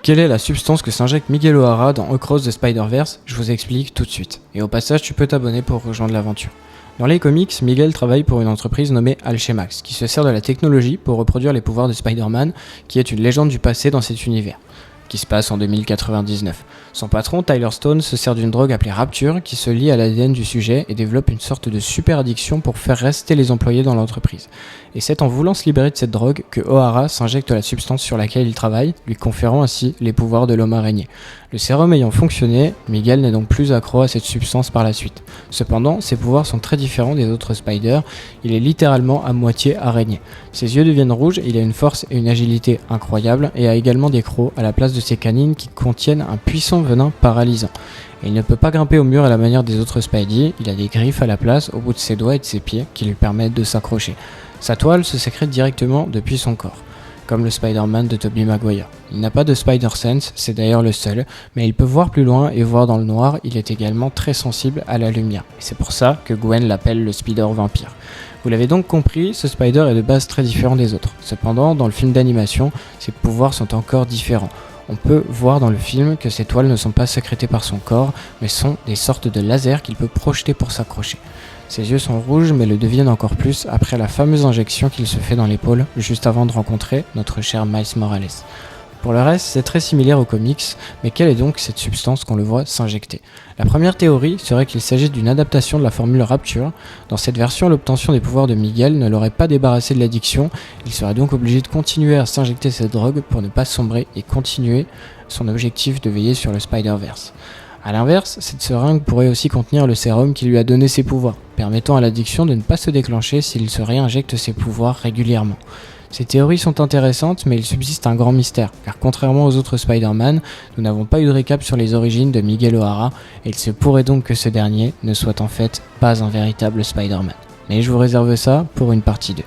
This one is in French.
Quelle est la substance que s'injecte Miguel O'Hara dans Across the Spider-Verse? Je vous explique tout de suite. Et au passage, tu peux t'abonner pour rejoindre l'aventure. Dans les comics, Miguel travaille pour une entreprise nommée Alchemax, qui se sert de la technologie pour reproduire les pouvoirs de Spider-Man, qui est une légende du passé dans cet univers, qui se passe en 2099. Son patron, Tyler Stone, se sert d'une drogue appelée Rapture, qui se lie à l'ADN du sujet et développe une sorte de super addiction pour faire rester les employés dans l'entreprise. Et c'est en voulant se libérer de cette drogue que O'Hara s'injecte la substance sur laquelle il travaille, lui conférant ainsi les pouvoirs de l'homme araignée. Le sérum ayant fonctionné, Miguel n'est donc plus accro à cette substance par la suite. Cependant, ses pouvoirs sont très différents des autres Spiders, il est littéralement à moitié araignée. Ses yeux deviennent rouges, il a une force et une agilité incroyables et a également des crocs à la place de ses canines qui contiennent un puissant venin paralysant. Et il ne peut pas grimper au mur à la manière des autres Spidey, il a des griffes à la place au bout de ses doigts et de ses pieds qui lui permettent de s'accrocher. Sa toile se sécrète directement depuis son corps, comme le Spider-Man de Tobey Maguire. Il n'a pas de Spider-Sense, c'est d'ailleurs le seul, mais il peut voir plus loin et voir dans le noir, il est également très sensible à la lumière. Et c'est pour ça que Gwen l'appelle le Spider-Vampire. Vous l'avez donc compris, ce Spider est de base très différent des autres. Cependant, dans le film d'animation, ses pouvoirs sont encore différents. On peut voir dans le film que ces toiles ne sont pas sécrétées par son corps, mais sont des sortes de lasers qu'il peut projeter pour s'accrocher. Ses yeux sont rouges mais le deviennent encore plus après la fameuse injection qu'il se fait dans l'épaule juste avant de rencontrer notre cher Miles Morales. Pour le reste, c'est très similaire aux comics, mais quelle est donc cette substance qu'on le voit s'injecter? La première théorie serait qu'il s'agit d'une adaptation de la formule Rapture. Dans cette version, l'obtention des pouvoirs de Miguel ne l'aurait pas débarrassé de l'addiction, il serait donc obligé de continuer à s'injecter cette drogue pour ne pas sombrer et continuer son objectif de veiller sur le Spider-Verse. A l'inverse, cette seringue pourrait aussi contenir le sérum qui lui a donné ses pouvoirs, permettant à l'addiction de ne pas se déclencher s'il se réinjecte ses pouvoirs régulièrement. Ces théories sont intéressantes, mais il subsiste un grand mystère, car contrairement aux autres Spider-Man, nous n'avons pas eu de récap sur les origines de Miguel O'Hara, et il se pourrait donc que ce dernier ne soit en fait pas un véritable Spider-Man. Mais je vous réserve ça pour une partie 2.